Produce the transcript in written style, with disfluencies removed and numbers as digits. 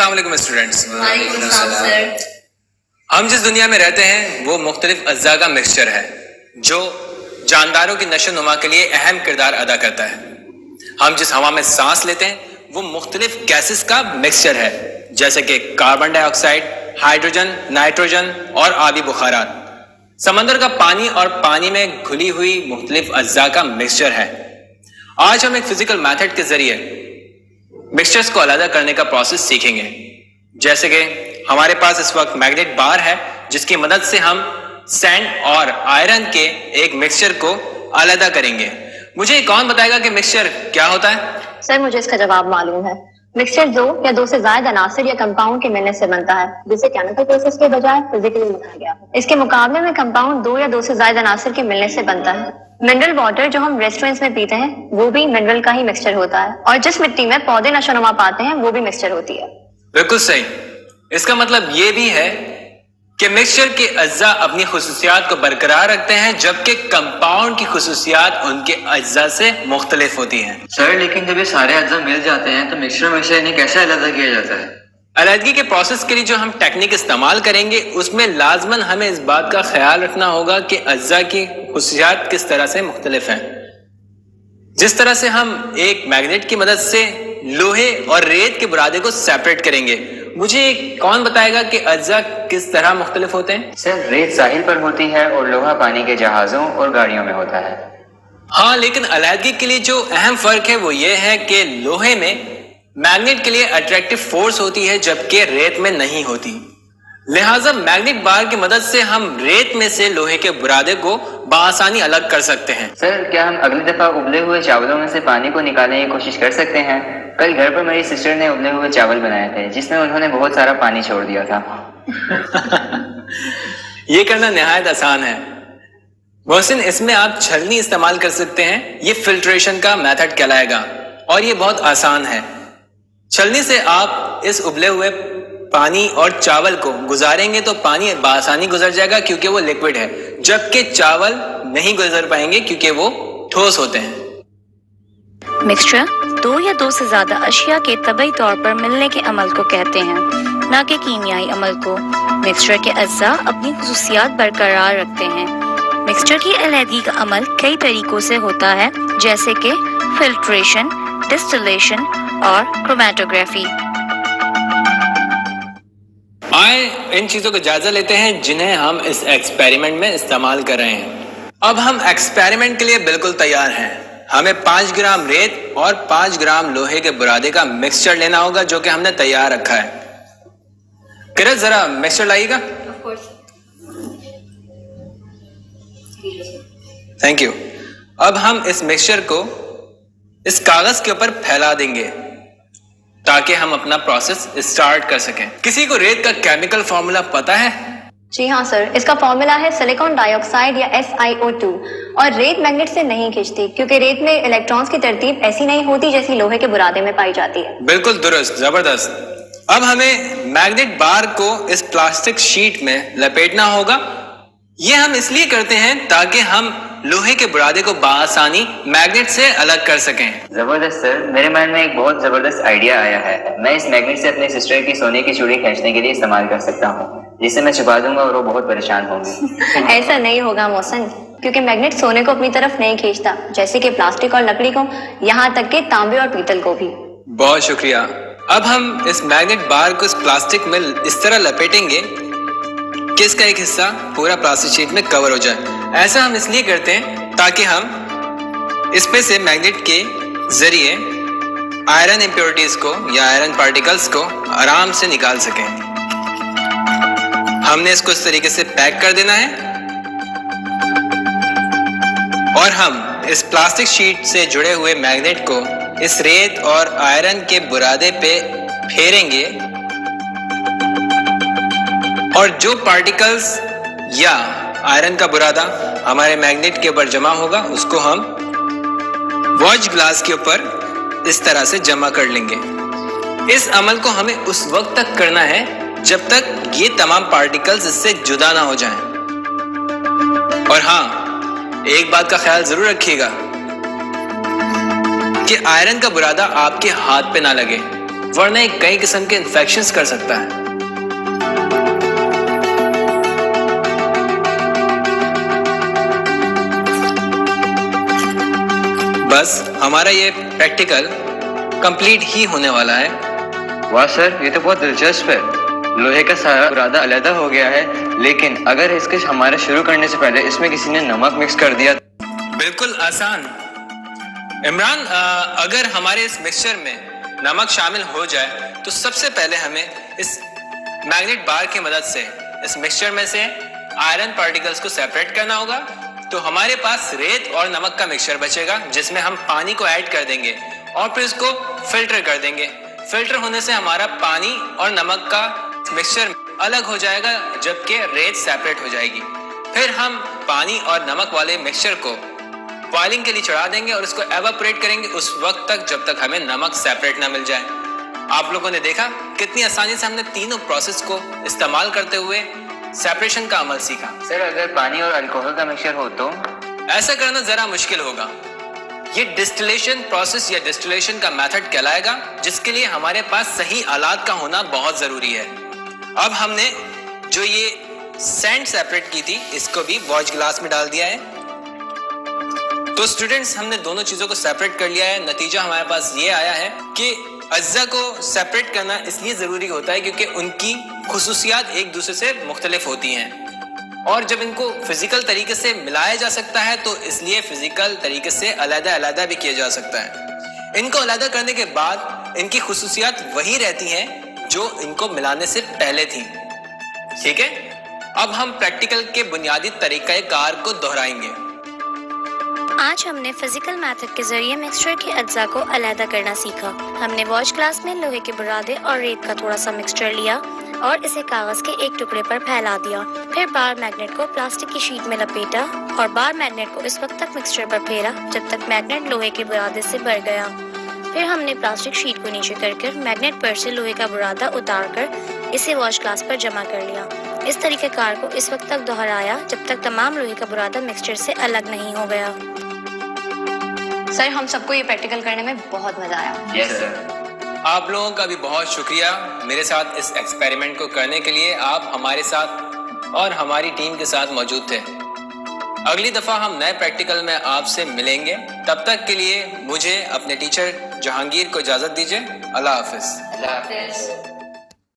अस्सलाम वालेकुम स्टूडेंट्स। वालेकुम अस्सलाम सर। हम जिस दुनिया में रहते हैं वो मुख्तलिफ अज्जा का मिक्सचर है जो जानदारों की नशो नुमा के लिए अहम किरदार अदा करता है। हम जिस हवा में सांस लेते हैं वो मुख्तलिफ गैसेस का मिक्सचर है, जैसे कि कार्बन डाइऑक्साइड, हाइड्रोजन, नाइट्रोजन और आबी बुखारात। समंदर का पानी और पानी में घुली हुई मुख्तलिफ अज्जा का मिक्सचर है। आज हम एक फिजिकल मेथड के जरिए मिक्सचर्स को अलग करने का प्रोसेस सीखेंगे। जैसे कि हमारे पास इस वक्त मैग्नेट बार है जिसकी मदद से हम सैंड और आयरन के एक मिक्सचर को अलग करेंगे। मुझे कौन बताएगा कि मिक्सचर क्या होता है? सर मुझे इसका जवाब मालूम है। मिक्सचर दो या दो से ज्यादा अनासिर या कंपाउंड के मिलने से बनता है, जिसे केमिकल प्रोसेस के बजाय फिजिकली लिखा गया है। इसके मुकाबले में कंपाउंड दो या दो से ज्यादा अनासिर के मिलने से बनता है। मिनरल वाटर जो हम रेस्टोरेंट्स में पीते हैं वो भी मिनरल का ही मिक्सचर होता है, और जिस मिट्टी में पौधे नशोनुमा पाते हैं वो भी मिक्सचर होती है। बिल्कुल सही। इसका मतलब ये भी है कि मिक्सचर के अज्जा अपनी खुसूसियात को बरकरार रखते हैं, जबकि कंपाउंड की खुसूसियात उनके अज्जा से मुख्तलिफ होती हैं। सर लेकिन जब ये सारे अज्जा मिल जाते हैं तो मिक्सचर में से इन्हें कैसे अलग किया जाता है? अलहदगी के प्रोसेस के लिए जो हम टेक्निक इस्तेमाल करेंगे उसमें लाजमन हमें इस बात का ख्याल रखना होगा कि अज्जा की खुसूसियात किस तरह से मुख्तलिफ हैं। जिस तरह से हम एक मैग्नेट की मदद से लोहे और रेत के बुरादे को सेपरेट करेंगे, मुझे कौन बताएगा कि अज्जा किस तरह मुख्तलिफ होते हैं? सर रेत साहिल पर होती है और लोहा पानी के जहाजों और गाड़ियों में होता है। हाँ, लेकिन अलहदगी के लिए जो अहम फर्क है वो ये है कि लोहे में मैग्नेट के लिए अट्रैक्टिव फोर्स होती है जबकि रेत में नहीं होती। लिहाजा मैग्नेट बार की मदद से हम रेत में से लोहे के बुरादे को बआसानी अलग कर सकते हैं। सर क्या हम अगली दफा उबले हुए चावलों में से पानी को निकालने की कोशिश कर सकते हैं? कल घर पर मेरी सिस्टर ने उबले हुए चावल बनाए थे जिसमें उन्होंने बहुत सारा पानी छोड़ दिया था। ये करना निहायत आसान है मोहसिन। इसमें आप छलनी इस्तेमाल कर सकते हैं। ये फिल्ट्रेशन का मेथड कहलाएगा और ये बहुत आसान है। छलनी से आप इस उबले हुए पानी और चावल को गुजारेंगे तो पानी बआसानी गुजर जाएगा क्योंकि वो लिक्विड है, जबकि चावल नहीं गुजर पाएंगे क्योंकि वो ठोस होते हैं। मिक्सचर दो या दो से ज्यादा अशिया के तबई तौर पर मिलने के अमल को कहते हैं, न कि कीमियाई अमल को। मिक्सचर के अज्जा अपनी खुसूसियात बरकरार रखते हैं। मिक्सचर की अलहदगी का अमल कई तरीकों से होता है, जैसे कि फिल्ट्रेशन, डिस्टिलेशन और क्रोमेटोग्राफी। आए इन चीजों का जायजा लेते हैं जिन्हें हम इस एक्सपेरिमेंट में इस्तेमाल कर रहे हैं। अब हम एक्सपेरिमेंट के लिए बिल्कुल तैयार हैं। हमें 5 ग्राम रेत और 5 ग्राम लोहे के बुरादे का मिक्सचर लेना होगा जो कि हमने तैयार रखा है। किरत जरा मिक्सचर लाइएगा। Thank you. अब हम इस मिक्सचर को इस कागज के ऊपर फैला देंगे ताकि हम अपना प्रोसेस स्टार्ट कर सकें। किसी को रेत का केमिकल फॉर्मूला पता है? जी हाँ सर, इसका फॉर्मूला है सिलिकॉन डाइऑक्साइड या SiO2। और रेत मैग्नेट से नहीं खींचती क्योंकि रेत में इलेक्ट्रॉन्स की तरतीब ऐसी नहीं होती जैसी लोहे के बुरादे में पाई जाती है। बिल्कुल दुरुस्त, जबरदस्त। अब हमें मैग्नेट बार को इस प्लास्टिक शीट में लपेटना होगा। ये हम इसलिए करते हैं ताकि हम लोहे के बुरादे को बआसानी मैग्नेट से अलग कर सकें। जबरदस्त सर, मेरे माइंड में एक बहुत जबरदस्त आइडिया आया है। मैं इस मैग्नेट से अपने सिस्टर की सोने की चूड़ी खींचने के लिए इस्तेमाल कर सकता हूँ, जिसे मैं छुपा दूंगा और वो बहुत परेशान होंगी। ऐसा नहीं होगा मोहसिन, क्योंकि मैग्नेट सोने को अपनी तरफ नहीं खींचता, जैसे कि प्लास्टिक और लकड़ी को, यहाँ तक कि तांबे और पीतल को भी। बहुत शुक्रिया। अब हम इस मैग्नेट बार को इस प्लास्टिक में इस तरह लपेटेंगे कि इसका एक हिस्सा पूरा प्लास्टिक शीट में कवर हो जाए। ऐसा हम इसलिए करते हैं ताकि हम इसमें से मैग्नेट के जरिए आयरन इंप्योरिटीज को या आयरन पार्टिकल्स को आराम से निकाल सकें। हमने इसको इस तरीके से पैक कर देना है और हम इस प्लास्टिक शीट से जुड़े हुए मैग्नेट को इस रेत और आयरन के बुरादे पे फेरेंगे और जो पार्टिकल्स या आयरन का बुरादा हमारे मैग्नेट के ऊपर जमा होगा उसको हम वॉच ग्लास के ऊपर इस तरह से जमा कर लेंगे। इस अमल को हमें उस वक्त तक करना है जब तक ये तमाम पार्टिकल्स इससे जुदा ना हो जाएं। और हाँ, एक बात का ख्याल जरूर रखिएगा कि आयरन का बुरादा आपके हाथ पे ना लगे। वरना ये कई किस्म के इन्फेक्शंस कर सकता है। बस हमारा ये प्रैक्टिकल कंप्लीट ही होने वाला है। वाह सर, ये तो बहुत दिलचस्प है। लोहे का सारा बुरादा अलग हो गया है, लेकिन अगर इसके हमारे शुरू करने से पहले इसमें किसी ने नमक मिक्स कर दिया। बिल्कुल आसान। इमरान, अगर हमारे इस मिक्सचर में नमक शामिल हो जाए तो सबसे पहले हमें इस मैग्नेट बार की मदद से इस मिक्सचर में से आयरन पार्टिकल्स को सेपरेट करना होगा। तो हमारे पास रेत और नमक का मिक्सचर बचेगा, जिसमें हम पानी को ऐड कर देंगे और फिर इसको फिल्टर कर देंगे। फिल्टर होने से हमारा पानी और नमक का मिक्सचर अलग हो जाएगा, जबकि रेत सेपरेट हो जाएगी। फिर हम पानी और नमक वाले मिक्सचर को बॉइलिंग के लिए चढ़ा देंगे और इसको एवापोरेट करेंगे उस वक्त तक जब तक हमें नमक सेपरेट ना मिल जाए। आप लोगों ने देखा कितनी आसानी से हमने तीनों प्रोसेस को इस्तेमाल करते हुए सेपरेशन का अमल सीखा। सर, अगर पानी और अल्कोहल का मिक्सचर हो तो? ऐसा करना जरा मुश्किल होगा। ये डिस्टिलेशन प्रोसेस या डिस्टिलेशन का मेथड कहलाएगा, जिसके लिए हमारे पास सही आलात का होना बहुत जरूरी है। अब हमने जो ये सैंड सेपरेट की थी, इसको भी वॉच ग्लास में डाल दिया है। तो स्टूडेंट्स, हमने दोनों चीजों को सेपरेट कर लिया है। नतीजा हमारे पास ये आया है कि अज्जा को सेपरेट करना इसलिए जरूरी होता है क्योंकि उनकी खुसूसियात एक दूसरे से मुख्तलिफ होती हैं, और जब इनको फिजिकल तरीके से मिलाया जा सकता है तो इसलिए फिजिकल तरीके से अलग-अलग भी किया जा सकता है। इनको अलग करने के बाद इनकी खुसूसियात वही रहती हैं जो इनको मिलाने से पहले थी। ठीक है, अब हम प्रैक्टिकल के बुनियादी तरीक़ाकार को दोहराएंगे। आज हमने फिजिकल मेथड के जरिए मिक्सचर के अज्जा को अलग करना सीखा। हमने वॉच ग्लास में लोहे के बुरादे और रेत का थोड़ा सा मिक्सचर लिया और इसे कागज के एक टुकड़े पर फैला दिया। फिर बार मैग्नेट को प्लास्टिक की शीट में लपेटा और बार मैग्नेट को इस वक्त तक मिक्सचर पर फेरा जब तक मैग्नेट लोहे के बुरादे से भर गया। फिर हमने प्लास्टिक शीट को नीचे कर मैग्नेट पर से लोहे का बुरादा उतार कर इसे वॉच ग्लास पर जमा कर लिया। इस तरीक़ेकार को इस वक्त तक दोहराया जब तक तमाम लोहे का बुरादा मिक्सचर से अलग नहीं हो गया। सर, हम सबको ये प्रैक्टिकल करने में बहुत मजा आया। Yes sir. आप लोगों का भी बहुत शुक्रिया मेरे साथ इस एक्सपेरिमेंट को करने के लिए। आप हमारे साथ और हमारी टीम के साथ मौजूद थे। अगली दफा हम नए प्रैक्टिकल में आपसे मिलेंगे। तब तक के लिए मुझे अपने टीचर जहांगीर को इजाजत दीजिए। अल्लाह हाफिज। अल्लाह हाफिज।